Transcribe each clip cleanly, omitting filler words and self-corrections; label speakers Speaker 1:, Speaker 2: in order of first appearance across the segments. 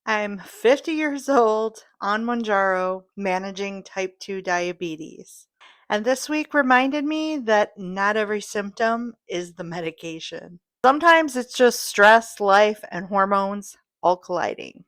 Speaker 1: I'm 50 years old, on Mounjaro, managing type 2 diabetes. And this week reminded me that not every symptom is the medication. Sometimes it's just stress, life, and hormones all colliding.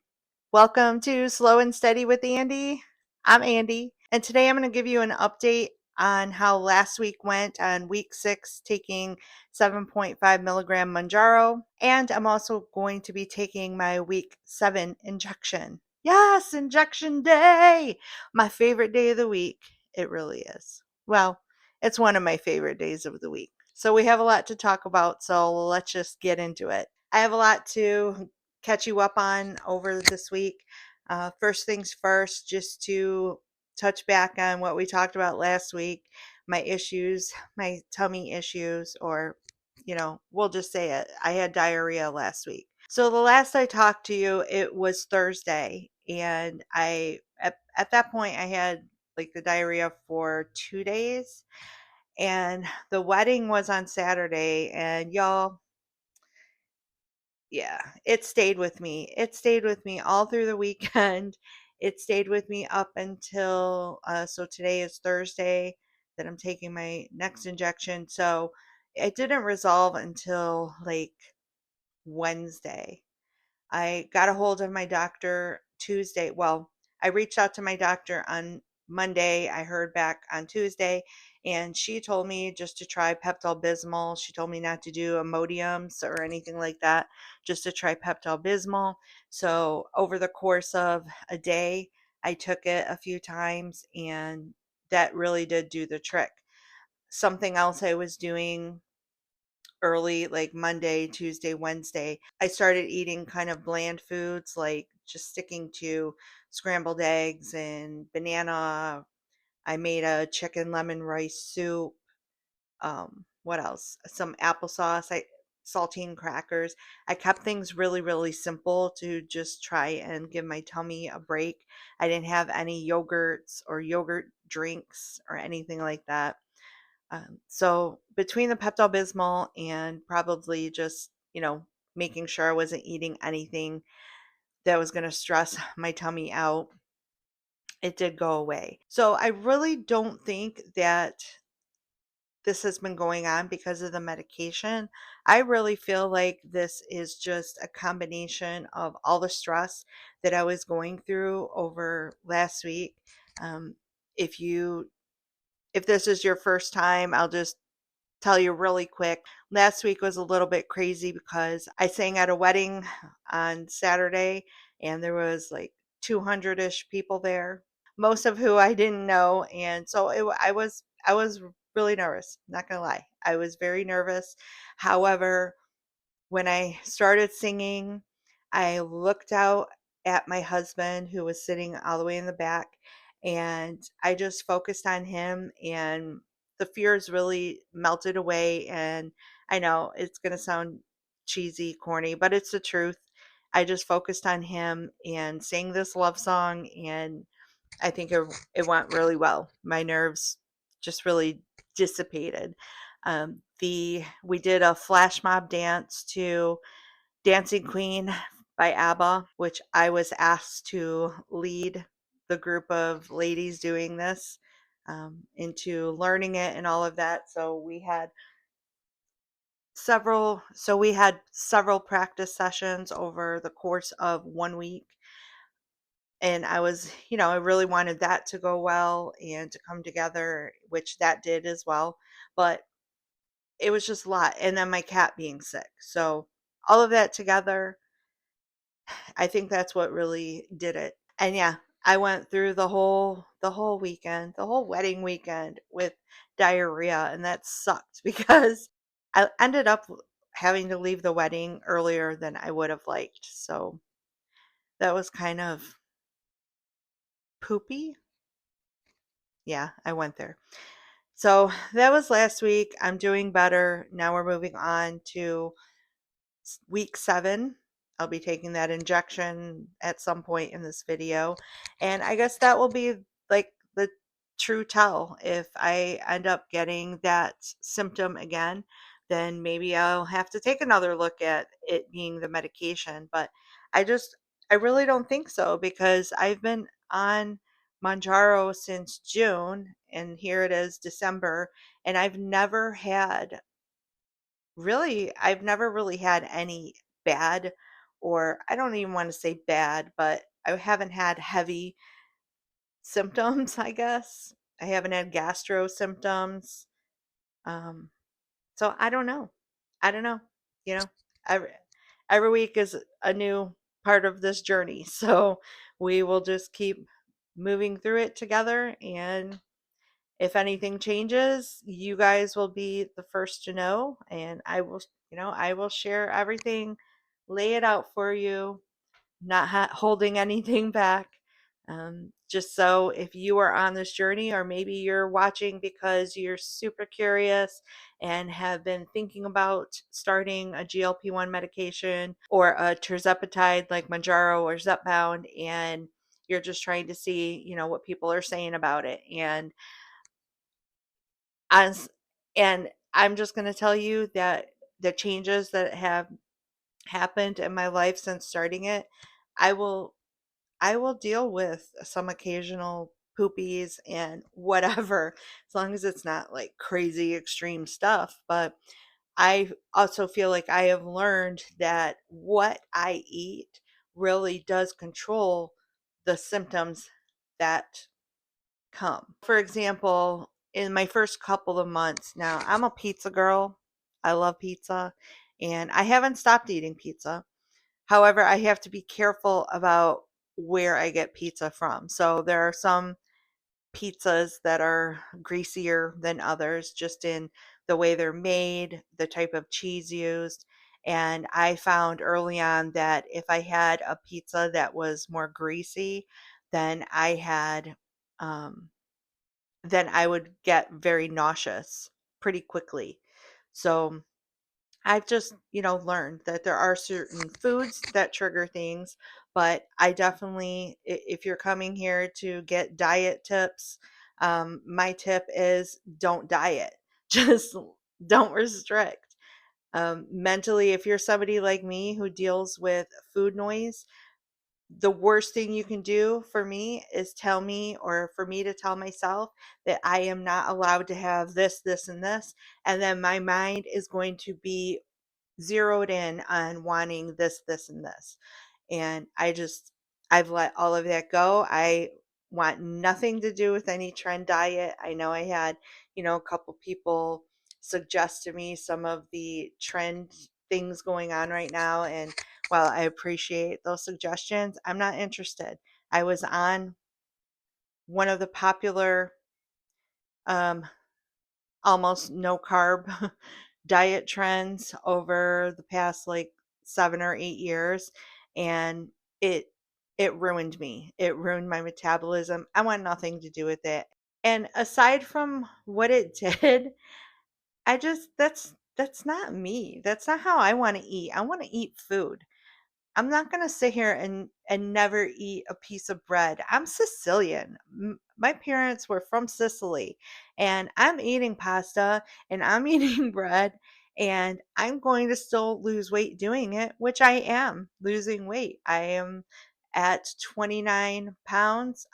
Speaker 1: Welcome to Slow and Steady with Andy. I'm Andy, and today I'm going to give you an update on how last week went on week 6, taking 7.5 milligram Mounjaro, and I'm also going to be taking my week 7 injection. Yes, injection day! My favorite day of the week. It really is. Well, it's one of my favorite days of the week. So we have a lot to talk about, so let's just get into it. I have a lot to catch you up on over this week. First things first, just to touch back on what we talked about last week, my issues, my tummy issues, or, we'll just say it. I had diarrhea last week. So the last I talked to you, it was Thursday. And at that point, I had like the diarrhea for 2 days. And the wedding was on Saturday. And y'all, yeah, it stayed with me. It stayed with me all through the weekend. It stayed with me up until so today is Thursday that I'm taking my next injection. So it didn't resolve until like Wednesday. I got a hold of my doctor Tuesday. Well, I reached out to my doctor on Monday. I heard back on Tuesday, and she told me just to try Pepto-Bismol. She told me not to do Imodiums or anything like that, just to try Pepto-Bismol. So over the course of a day, I took it a few times, and that really did do the trick. Something else I was doing early, like Monday, Tuesday, Wednesday, I started eating kind of bland foods, like just sticking to scrambled eggs and banana. I made a chicken lemon rice soup. What else? Some applesauce, saltine crackers. I kept things really, really simple to just try and give my tummy a break. I didn't have any yogurts or yogurt drinks or anything like that. So between the Pepto Bismol and probably just, making sure I wasn't eating anything that was going to stress my tummy out, it did go away. So I really don't think that this has been going on because of the medication. I really feel like this is just a combination of all the stress that I was going through over last week. Um, if you if this is your first time, I'll just tell you really quick. Last week was a little bit crazy because I sang at a wedding on Saturday and there was like 200-ish people there, most of who I didn't know, and so I was really nervous, not going to lie. I was very nervous. However, when I started singing, I looked out at my husband who was sitting all the way in the back, and I just focused on him, and the fears really melted away. And I know it's going to sound cheesy, corny, but it's the truth. I just focused on him and sang this love song, and I think it went really well. My nerves just really dissipated. The We did a flash mob dance to Dancing Queen by ABBA, which I was asked to lead the group of ladies doing this, into learning it and all of that. So we had several practice sessions over the course of 1 week. And I really wanted that to go well and to come together, which that did as well. But it was just a lot. And then my cat being sick. So all of that together, I think that's what really did it. And yeah, I went through the whole weekend, the whole wedding weekend with diarrhea, and that sucked because I ended up having to leave the wedding earlier than I would have liked. So that was kind of poopy. Yeah, I went there. So that was last week. I'm doing better. Now we're moving on to week 7. I'll be taking that injection at some point in this video. And I guess that will be like the true tell. If I end up getting that symptom again, then maybe I'll have to take another look at it being the medication. But I just I really don't think so because I've been on Mounjaro since June and here it is December, and I've never really had any bad, or I don't even want to say bad, but I haven't had heavy symptoms, I guess. I haven't had gastro symptoms. Um, so I don't know. I don't know. You know, every, every week is a new part of this journey. So we will just keep moving through it together. And if anything changes, you guys will be the first to know. And I will share everything, lay it out for you, not holding anything back. Just so if you are on this journey, or maybe you're watching because you're super curious and have been thinking about starting a GLP-1 medication or a Tirzepatide like Mounjaro or Zepbound, and you're just trying to see, what people are saying about it. As, and I'm just going to tell you that the changes that have happened in my life since starting it, I will I will deal with some occasional poopies and whatever, as long as it's not like crazy extreme stuff. But I also feel like I have learned that what I eat really does control the symptoms that come. For example, in my first couple of months, now I'm a pizza girl. I love pizza and I haven't stopped eating pizza. However, I have to be careful about where I get pizza from. So there are some pizzas that are greasier than others, just in the way they're made, the type of cheese used. And I found early on that if I had a pizza that was more greasy, then um, then I would get very nauseous pretty quickly. So I've just, learned that there are certain foods that trigger things, but I definitely, if you're coming here to get diet tips, my tip is don't diet, just don't restrict. Mentally, if you're somebody like me who deals with food noise, the worst thing you can do for me is tell me, or for me to tell myself that I am not allowed to have this, this, and this. And then my mind is going to be zeroed in on wanting this, this, and this. And I've let all of that go. I want nothing to do with any trend diet. I know I had, a couple people suggest to me some of the trend things going on right now. And while I appreciate those suggestions, I'm not interested. I was on one of the popular um, almost no carb diet trends over the past like 7 or 8 years, and it it ruined me. It ruined my metabolism. I want nothing to do with it. And aside from what it did, I just that's not me. That's not how I want to eat. I want to eat food. I'm not gonna sit here and never eat a piece of bread. I'm Sicilian. My parents were from Sicily, and I'm eating pasta and I'm eating bread, and I'm going to still lose weight doing it, which I am losing weight. I am at 29 pounds.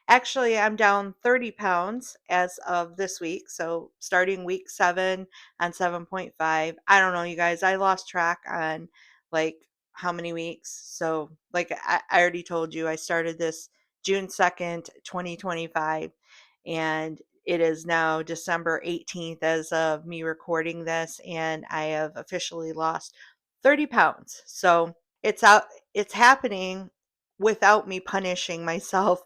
Speaker 1: Actually, I'm down 30 pounds as of this week. So starting week 7 on 7.5. I don't know, you guys. I lost track on like how many weeks. So, like I already told you, I started this June 2nd, 2025, and it is now December 18th as of me recording this, and I have officially lost 30 pounds. So, it's happening without me punishing myself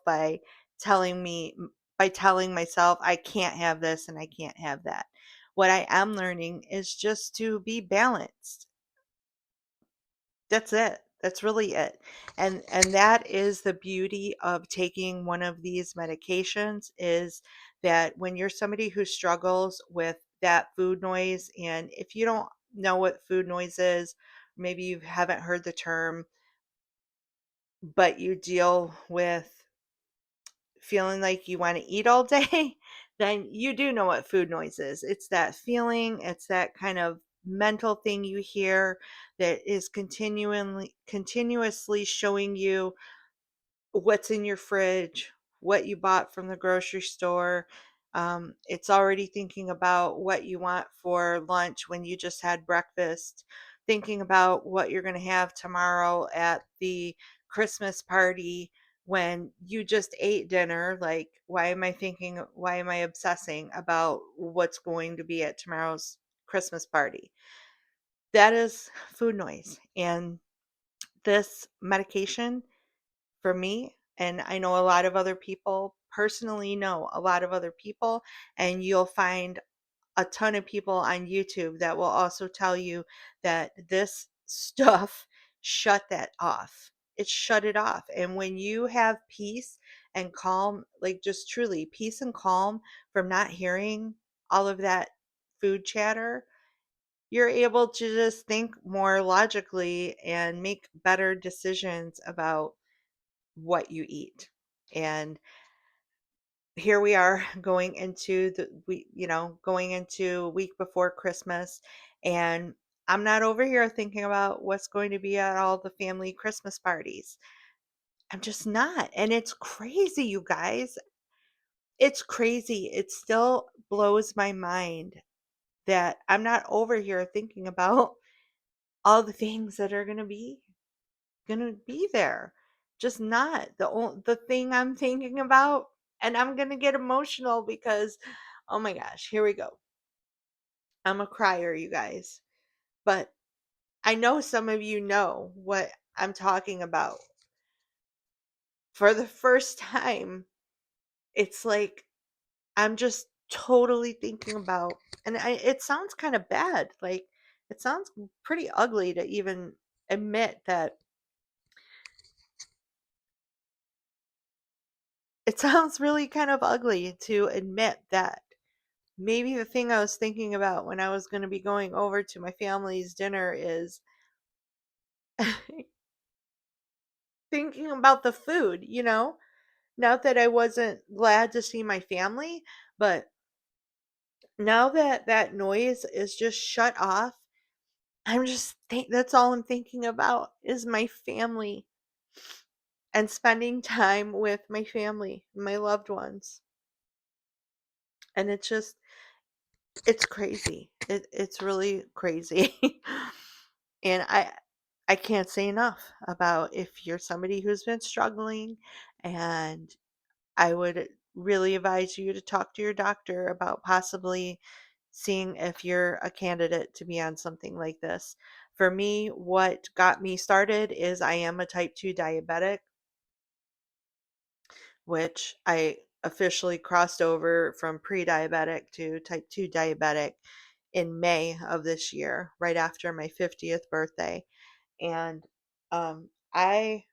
Speaker 1: telling me by telling myself I can't have this and I can't have that. What I am learning is just to be balanced. That's it. That's really it. And that is the beauty of taking one of these medications, is that when you're somebody who struggles with that food noise, and if you don't know what food noise is, maybe you haven't heard the term, but you deal with feeling like you want to eat all day, then you do know what food noise is. It's that feeling, it's that kind of mental thing you hear that is continuously showing you what's in your fridge, what you bought from the grocery store. It's already thinking about what you want for lunch when you just had breakfast, thinking about what you're going to have tomorrow at the Christmas party when you just ate dinner. Like, why am I obsessing about what's going to be at tomorrow's Christmas party? That is food noise. And this medication, for me, and I know a lot of other people, personally know a lot of other people, and you'll find a ton of people on YouTube that will also tell you that this stuff shut that off. It shut it off. And when you have peace and calm, like just truly peace and calm from not hearing all of that food chatter, you're able to just think more logically and make better decisions about what you eat. And here we are going into going into a week before Christmas, and I'm not over here thinking about what's going to be at all the family Christmas parties. I'm just not. And it's crazy, you guys. It's crazy. It still blows my mind that I'm not over here thinking about all the things that are gonna be there. Just not the thing I'm thinking about, and I'm gonna get emotional because, oh my gosh, here we go. I'm a crier, you guys, but I know some of you know what I'm talking about. For the first time, it's like I'm just totally thinking about, and it sounds kind of bad. Like, it sounds pretty ugly to even admit that. It sounds really kind of ugly to admit that maybe the thing I was thinking about when I was going to be going over to my family's dinner is thinking about the food, you know? Not that I wasn't glad to see my family, but now that that noise is just shut off, that's all I'm thinking about is my family and spending time with my family, my loved ones. And it's crazy. It's really crazy. And I can't say enough about if you're somebody who's been struggling, and I would really advise you to talk to your doctor about possibly seeing if you're a candidate to be on something like this. For me, what got me started is I am a type 2 diabetic, which I officially crossed over from pre-diabetic to type 2 diabetic in May of this year, right after my 50th birthday. And I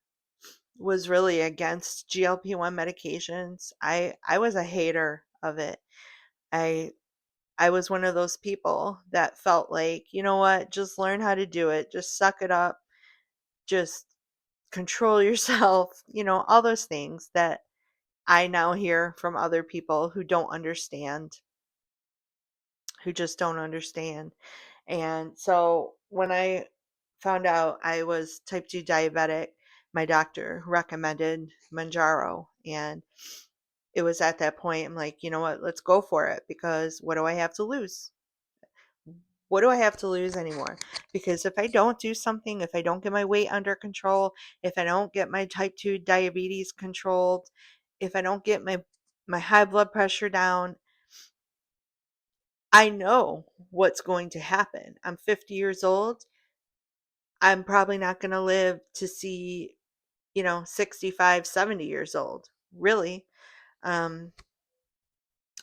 Speaker 1: was really against GLP-1 medications. I was a hater of it. I I was one of those people that felt like, you know what, just learn how to do it. Just suck it up. Just control yourself, all those things that I now hear from other people who don't understand, who just don't understand. And so when I found out I was type 2 diabetic, my doctor recommended Mounjaro. And it was at that point, I'm like, you know what, let's go for it, because what do I have to lose? What do I have to lose anymore? Because if I don't do something, if I don't get my weight under control, if I don't get my type 2 diabetes controlled, if I don't get my high blood pressure down, I know what's going to happen. I'm 50 years old. I'm probably not going to live to see, 65, 70 years old, really. Um,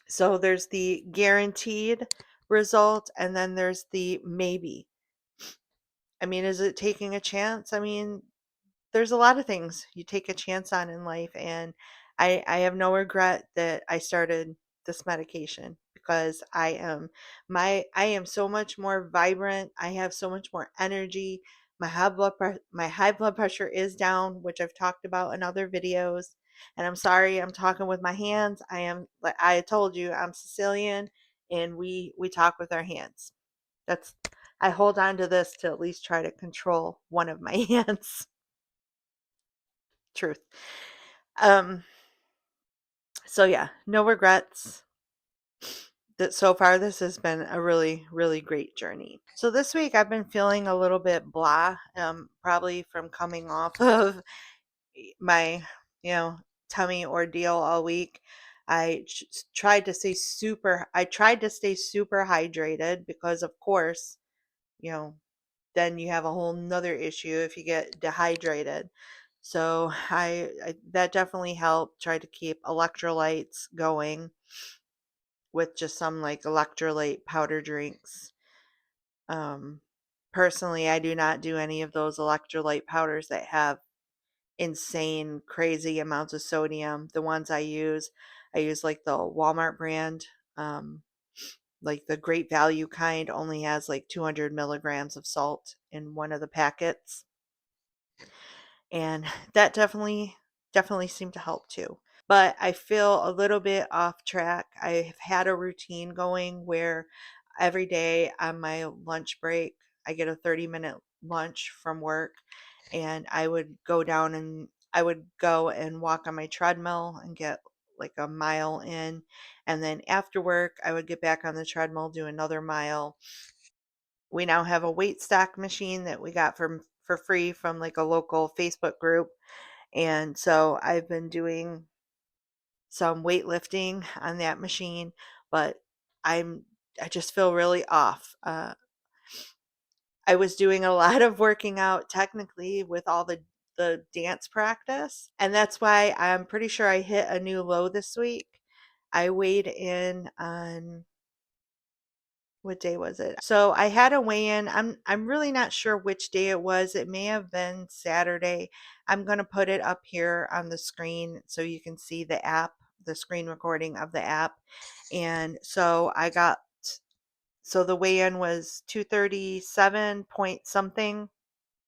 Speaker 1: so there's the guaranteed result, and then there's the maybe. I mean, is it taking a chance? I mean, there's a lot of things you take a chance on in life, and I have no regret that I started this medication, because I am so much more vibrant. I have so much more energy. My high blood pressure is down, which I've talked about in other videos. And I'm sorry, I'm talking with my hands. Like I told you, I'm Sicilian, and we talk with our hands. That's I hold on to this to at least try to control one of my hands. Truth. Um, so yeah, no regrets. That so far this has been a really, really great journey. So this week I've been feeling a little bit blah, probably from coming off of my, you know, tummy ordeal all week. I tried to stay super hydrated because of course, you know, then you have a whole nother issue if you get dehydrated. So I that definitely helped. Try to keep electrolytes going with just some like electrolyte powder drinks. Um, Personally, I do not do any of those electrolyte powders that have insane, crazy amounts of sodium. The ones I use like the Walmart brand. Like the Great Value kind only has like 200 milligrams of salt in one of the packets. And that definitely seemed to help too. But I feel a little bit off track. I've had a routine going where every day on my lunch break, I get a 30-minute lunch from work, and I would go and walk on my treadmill and get like a mile in, and then after work I would get back on the treadmill, do another mile. We now have a weight stack machine that we got from for free from like a local Facebook group. And so I've been doing some weightlifting on that machine, but I'm I just feel really off. I was doing a lot of working out technically with all the dance practice, and that's why I'm pretty sure I hit a new low this week. I weighed in on what day was it? So I had a weigh in. I'm really not sure which day it was. It may have been Saturday. I'm going to put it up here on the screen so you can see the app, the screen recording of the app. And so the weigh in was 237 point something.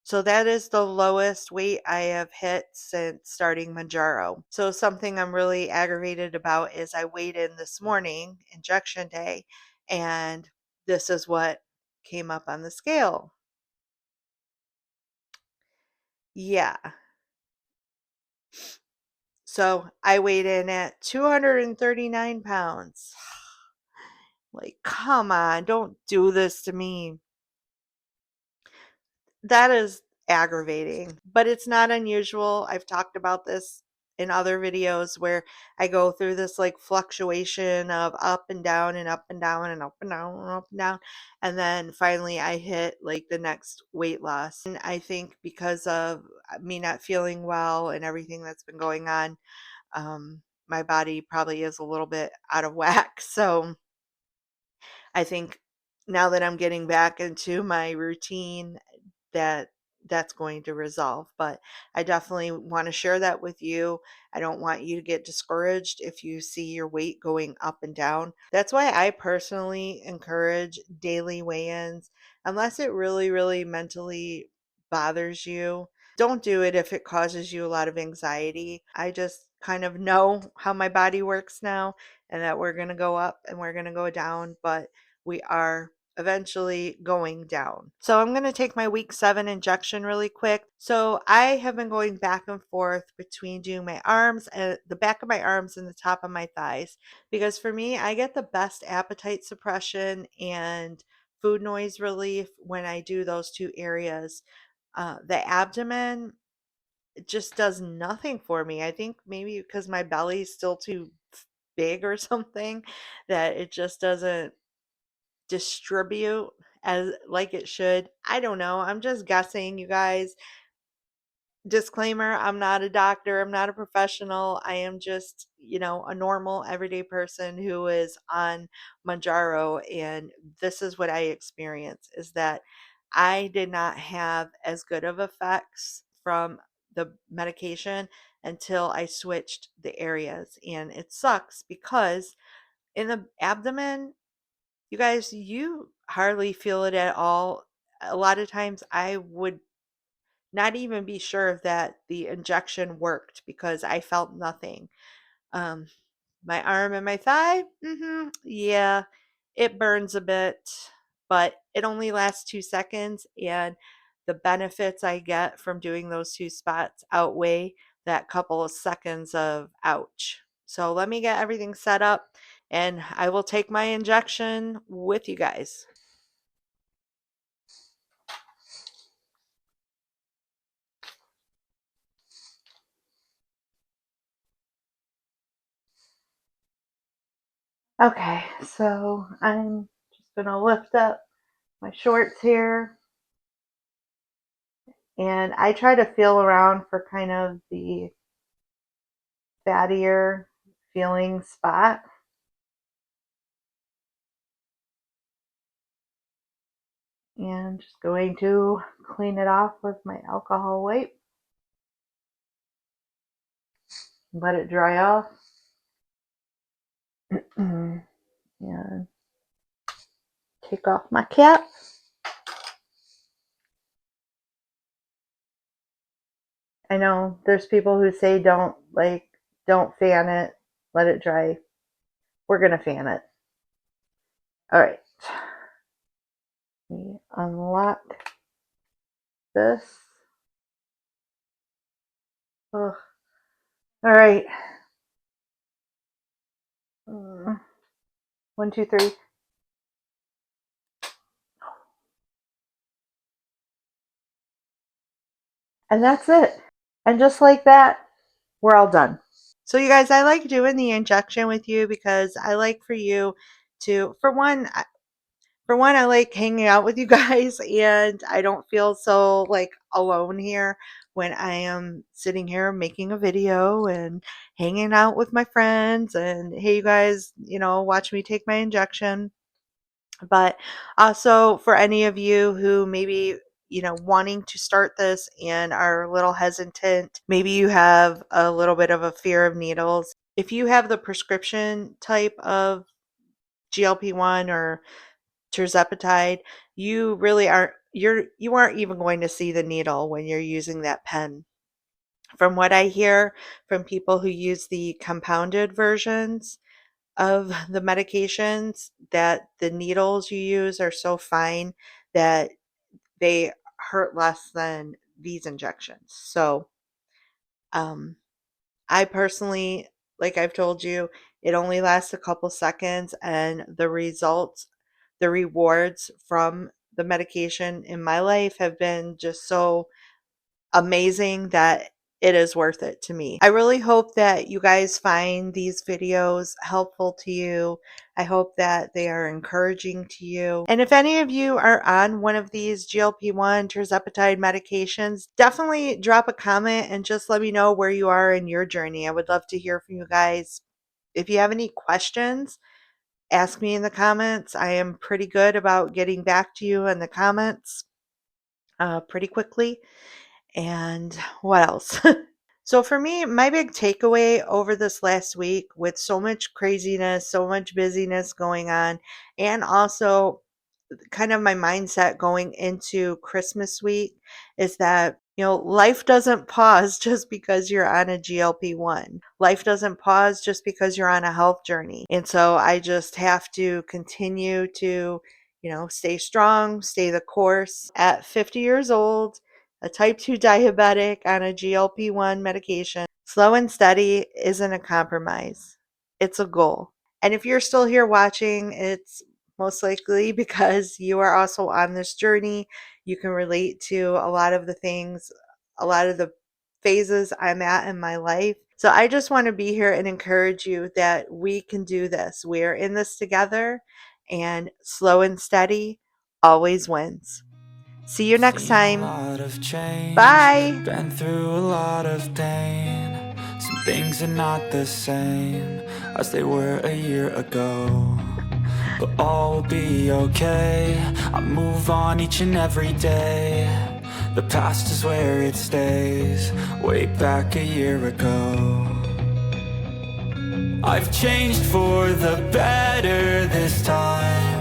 Speaker 1: So that is the lowest weight I have hit since starting Mounjaro. So something I'm really aggravated about is I weighed in this morning, injection day, and this is what came up on the scale. Yeah. So I weighed in at 239 pounds. Like, come on, don't do this to me. That is aggravating, but it's not unusual. I've talked about this in other videos where I go through this like fluctuation of up and down and up and down and up and down and up and down. And then finally I hit like the next weight loss. And I think because of me not feeling well and everything that's been going on, my body probably is a little bit out of whack. So I think now that I'm getting back into my routine, that that's going to resolve. But I definitely want to share that with you. I don't want you to get discouraged if you see your weight going up and down. That's why I personally encourage daily weigh-ins unless it really, really mentally bothers you. Don't do it if it causes you a lot of anxiety. I just kind of know how my body works now and that we're going to go up and we're going to go down, but we are eventually going down. So I'm going to take my week 7 injection really quick. So I have been going back and forth between doing my arms and the back of my arms and the top of my thighs because for me, I get the best appetite suppression and food noise relief when I do those two areas. The abdomen just does nothing for me. I think maybe because my belly is still too big or something that it just doesn't distribute as like it should. I don't know. I'm just guessing, you guys. Disclaimer, I'm not a doctor, I'm not a professional. I am just, a normal everyday person who is on Mounjaro, and this is what I experience is that I did not have as good of effects from the medication until I switched the areas. And it sucks because in the abdomen, you guys, you hardly feel it at all. A lot of times I would not even be sure that the injection worked because I felt nothing. Um, my arm and my thigh, yeah, it burns a bit. but it only lasts 2 seconds, and the benefits I get from doing those 2 spots outweigh that couple of seconds of ouch. So let me get everything set up and I will take my injection with you guys. Okay, so I'm just going to lift up my shorts here, and I try to feel around for kind of the fattier feeling spot. And just going to clean it off with my alcohol wipe. Let it dry off. And take off my cap. I know there's people who say don't fan it, let it dry. We're gonna fan it. All right. We unlock this. Ugh. All right. 1, 2, 3. And that's it. And just like that, we're all done. So you guys, I like doing the injection with you because I like for you to, for one, I like hanging out with you guys, and I don't feel so like alone here when I am sitting here making a video and hanging out with my friends and hey, you guys, watch me take my injection. But also for any of you who maybe wanting to start this and are a little hesitant, maybe you have a little bit of a fear of needles. If you have the prescription type of GLP-1 or Tirzepatide, you really aren't you aren't even going to see the needle when you're using that pen. From what I hear from people who use the compounded versions of the medications, that the needles you use are so fine that they hurt less than these injections. So, I personally, like I've told you, it only lasts a couple seconds, and the results, the rewards from the medication in my life have been just so amazing that it is worth it to me. I really hope that you guys find these videos helpful to you. I hope that they are encouraging to you. And if any of you are on one of these GLP-1 tirzepatide medications, definitely drop a comment and just let me know where you are in your journey. I would love to hear from you guys. If you have any questions, ask me in the comments. I am pretty good about getting back to you in the comments pretty quickly. And what else? So for me, my big takeaway over this last week, with so much craziness, so much busyness going on, and also kind of my mindset going into Christmas week, is that life doesn't pause just because you're on a GLP-1. Life doesn't pause just because you're on a health journey. And so I just have to continue to stay strong, stay the course. At 50 years old, a type 2 diabetic on a GLP-1 medication, slow and steady isn't a compromise. It's a goal. And if you're still here watching, it's most likely because you are also on this journey. You can relate to a lot of the things, a lot of the phases I'm at in my life. So I just want to be here and encourage you that we can do this. We are in this together, and slow and steady always wins. See you next time. Bye.
Speaker 2: Been through a lot of pain. Some things are not the same as they were a year ago, but all will be okay. I move on each and every day. The past is where it stays, way back a year ago. I've changed for the better this time.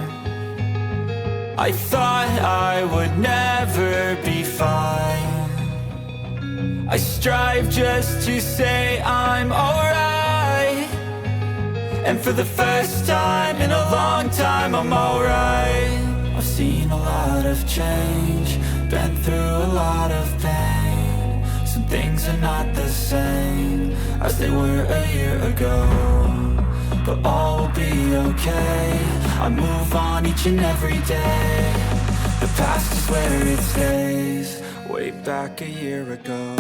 Speaker 2: I thought I would never be fine. I strive just to say I'm alright, and for the first time in a long time I'm alright. seen a lot of change, been through a lot of pain. Some things are not the same as they were a year ago, but all will be okay. I move on each and every day. The past is where it stays, way back a year ago.